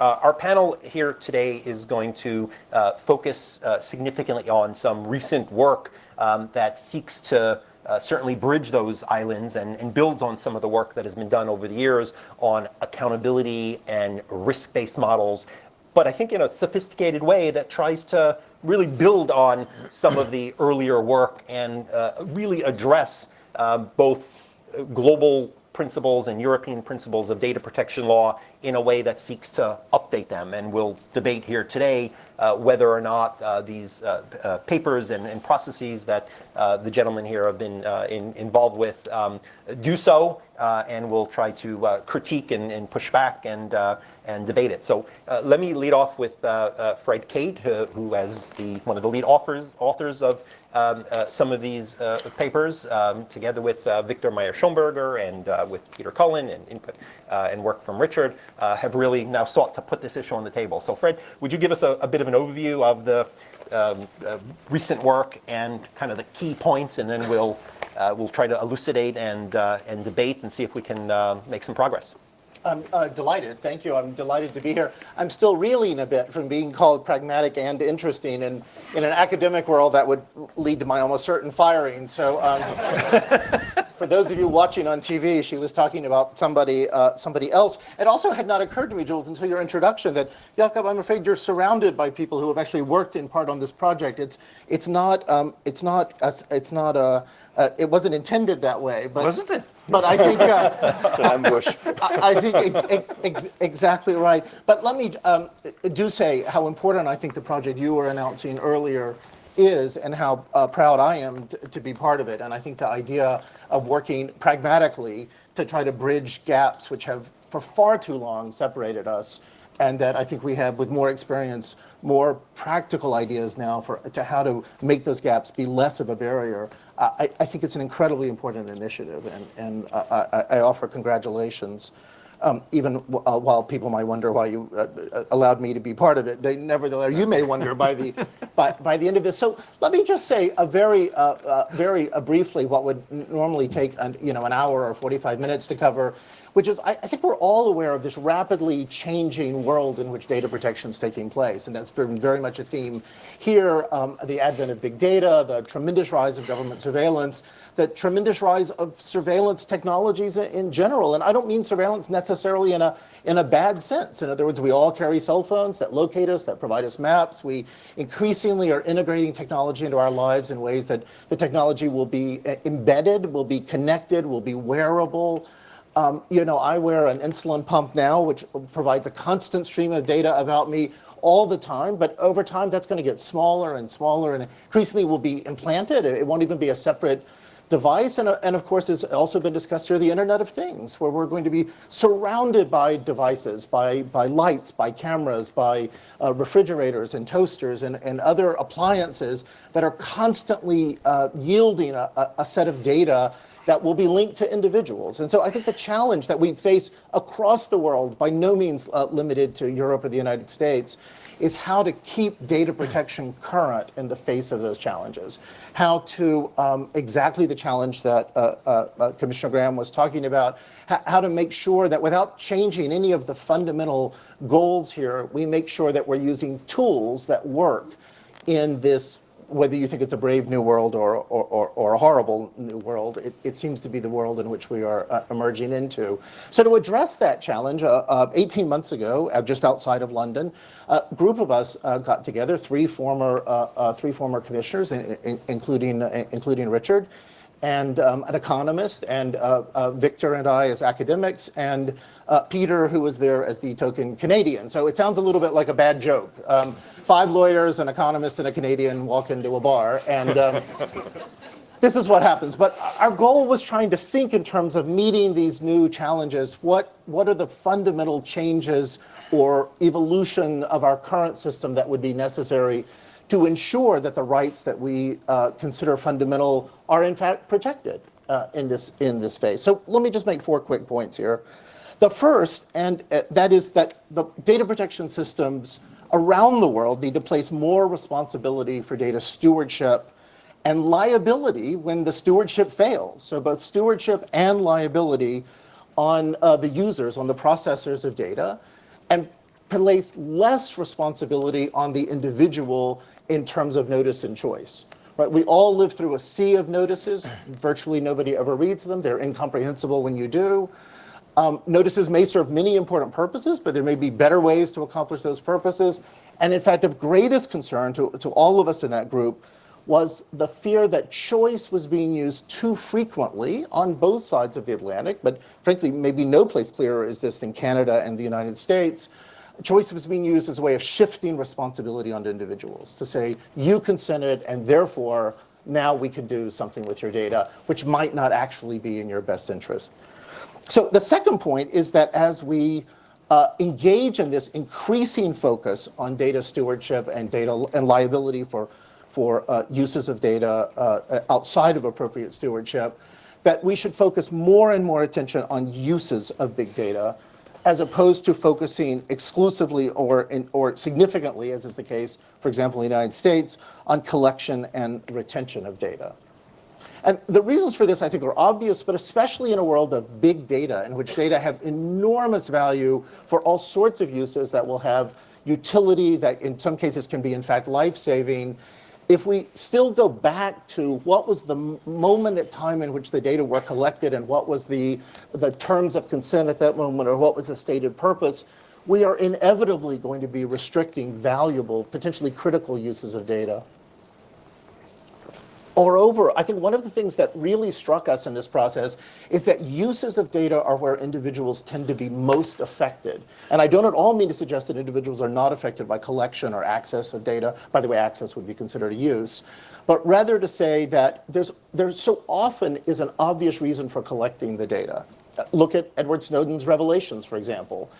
Our panel here today is going to focus significantly on some recent work that seeks to certainly bridge those islands and builds on some of the work that has been done over the years on accountability and risk-based models, but I think in a sophisticated way that tries to really build on some of the earlier work and really address both global principles and European principles of data protection law in a way that seeks to update them. And we'll debate here today whether or not these papers and processes that the gentlemen here have been involved with do so, and we'll try to critique and push back and debate it. So let me lead off with Fred Cate, who as one of the lead authors of some of these papers, together with Victor Meyer-Schonberger and with Peter Cullen and input and work from Richard, have really now sought to put this issue on the table. So Fred, would you give us a bit of an overview of the recent work and kind of the key points, and then we'll try to elucidate and debate and see if we can make some progress. I'm delighted. Thank you. I'm delighted to be here. I'm still reeling a bit from being called pragmatic and interesting, and in an academic world that would lead to my almost certain firing. So for those of you watching on TV, she was talking about somebody else. It also had not occurred to me, Jules, until your introduction that, Jakob, I'm afraid you're surrounded by people who have actually worked in part on this project. It wasn't intended that way, but wasn't it? But I think it's an ambush. I think exactly right. But let me do say how important I think the project you were announcing earlier is, and how proud I am to be part of it. And I think the idea of working pragmatically to try to bridge gaps which have for far too long separated us, and that I think we have, with more experience, more practical ideas now to how to make those gaps be less of a barrier. I think it's an incredibly important initiative, and I offer congratulations, even while people might wonder why you allowed me to be part of it. Nevertheless, you may wonder by the end of this. So let me just say very briefly what would normally take an hour or 45 minutes to cover, which is I think we're all aware of this rapidly changing world in which data protection is taking place, and that's been very much a theme here. The advent of big data, the tremendous rise of government surveillance, the tremendous rise of surveillance technologies in general. And I don't mean surveillance necessarily in a bad sense. In other words, we all carry cell phones that locate us, that provide us maps. We increasingly are integrating technology into our lives in ways that the technology will be embedded, will be connected, will be wearable. I wear an insulin pump now, which provides a constant stream of data about me all the time, but over time that's going to get smaller and smaller, and increasingly will be implanted. It won't even be a separate device. And of course, it's also been discussed here, the Internet of Things, where we're going to be surrounded by devices, by lights, by cameras, by refrigerators and toasters and other appliances that are constantly yielding a set of data that will be linked to individuals. And so I think the challenge that we face across the world, by no means limited to Europe or the United States, is how to keep data protection current in the face of those challenges. How to, exactly the challenge that Commissioner Graham was talking about, how to make sure that without changing any of the fundamental goals here, we make sure that we're using tools that work in this, whether you think it's a brave new world or a horrible new world, it seems to be the world in which we are emerging into. So to address that challenge, 18 months ago, just outside of London, a group of us got together, three former commissioners, including Richard, and an economist, and Victor and I as academics, and Peter, who was there as the token Canadian. So it sounds a little bit like a bad joke. 5 lawyers, an economist, and a Canadian walk into a bar, and this is what happens. But our goal was trying to think in terms of meeting these new challenges. What are the fundamental changes or evolution of our current system that would be necessary to ensure that the rights that we consider fundamental are in fact protected in this phase. So let me just make 4 quick points here. The first, and that is that the data protection systems around the world need to place more responsibility for data stewardship and liability when the stewardship fails. So both stewardship and liability on the users, on the processors of data, and place less responsibility on the individual in terms of notice and choice. Right? We all live through a sea of notices. Virtually nobody ever reads them. They're incomprehensible when you do. Notices may serve many important purposes, but there may be better ways to accomplish those purposes. And in fact, of greatest concern to all of us in that group was the fear that choice was being used too frequently on both sides of the Atlantic, but frankly, maybe no place clearer is this than Canada and the United States. Choice was being used as a way of shifting responsibility onto individuals, to say, you consented, and therefore, now we can do something with your data, which might not actually be in your best interest. So the second point is that as we engage in this increasing focus on data stewardship and data and liability for uses of data outside of appropriate stewardship, that we should focus more and more attention on uses of big data, as opposed to focusing exclusively or significantly, as is the case, for example, in the United States, on collection and retention of data. And the reasons for this, I think, are obvious, but especially in a world of big data, in which data have enormous value for all sorts of uses that will have utility that in some cases can be, in fact, life-saving. If we still go back to what was the moment in time in which the data were collected and what was the terms of consent at that moment or what was the stated purpose, we are inevitably going to be restricting valuable, potentially critical uses of data. Moreover, I think one of the things that really struck us in this process is that uses of data are where individuals tend to be most affected. And I don't at all mean to suggest that individuals are not affected by collection or access of data. By the way, access would be considered a use. But rather to say that there so often is an obvious reason for collecting the data. Look at Edward Snowden's revelations, for example.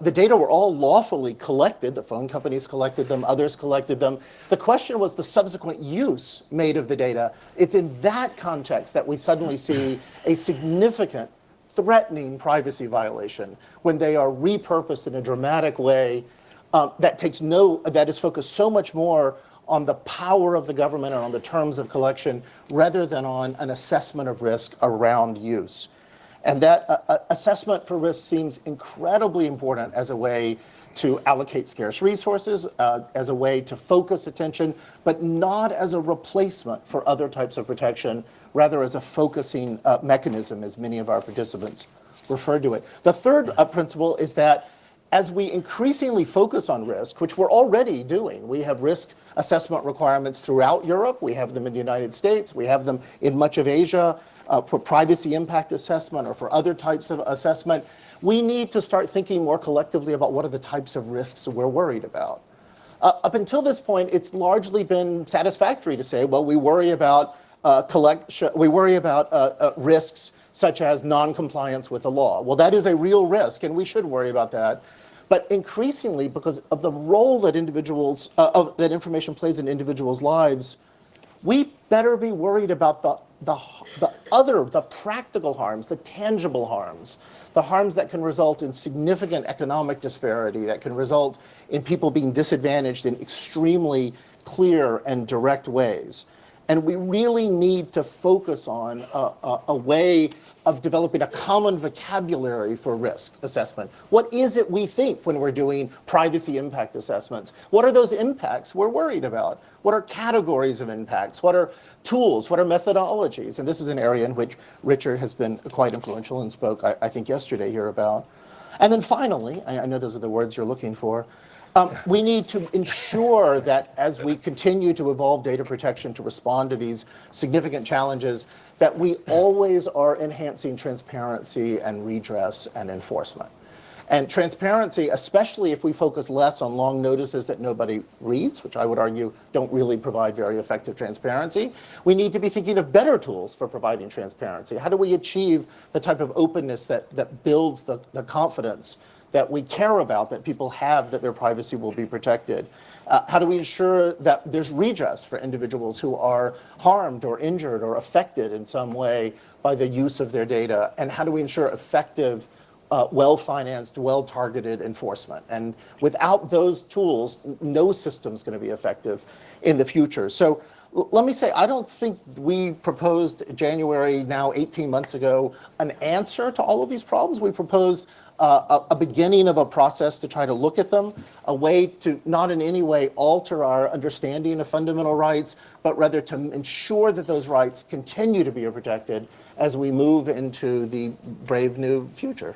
The data were all lawfully collected. The phone companies collected them, others collected them. The question was the subsequent use made of the data. It's in that context that we suddenly see a significant, threatening privacy violation when they are repurposed in a dramatic way that is focused so much more on the power of the government and on the terms of collection rather than on an assessment of risk around use. And that assessment for risk seems incredibly important as a way to allocate scarce resources, as a way to focus attention, but not as a replacement for other types of protection, rather as a focusing mechanism, as many of our participants referred to it. The third principle is that as we increasingly focus on risk, which we're already doing, we have risk assessment requirements throughout Europe, we have them in the United States, we have them in much of Asia, for privacy impact assessment or for other types of assessment, we need to start thinking more collectively about what are the types of risks we're worried about. Up until this point, it's largely been satisfactory to say, well, we worry about risks such as non-compliance with the law. Well, that is a real risk, and we should worry about that. But increasingly, because of the role that that information plays in individuals' lives, we better be worried about the practical harms, the tangible harms, the harms that can result in significant economic disparity, that can result in people being disadvantaged in extremely clear and direct ways. And we really need to focus on a way of developing a common vocabulary for risk assessment. What is it we think when we're doing privacy impact assessments? What are those impacts we're worried about? What are categories of impacts? What are tools? What are methodologies? And this is an area in which Richard has been quite influential and spoke, I think, yesterday here about. And then finally, I know those are the words you're looking for, we need to ensure that as we continue to evolve data protection to respond to these significant challenges, that we always are enhancing transparency and redress and enforcement. And transparency, especially if we focus less on long notices that nobody reads, which I would argue don't really provide very effective transparency, we need to be thinking of better tools for providing transparency. How do we achieve the type of openness that builds the confidence that we care about, that people have, that their privacy will be protected? How do we ensure that there's redress for individuals who are harmed or injured or affected in some way by the use of their data? And how do we ensure effective, well-financed, well-targeted enforcement? And without those tools, no system's going to be effective in the future. So Let me say, I don't think we proposed January, now 18 months ago, an answer to all of these problems. We proposed a beginning of a process to try to look at them, a way to not in any way alter our understanding of fundamental rights, but rather to ensure that those rights continue to be protected as we move into the brave new future.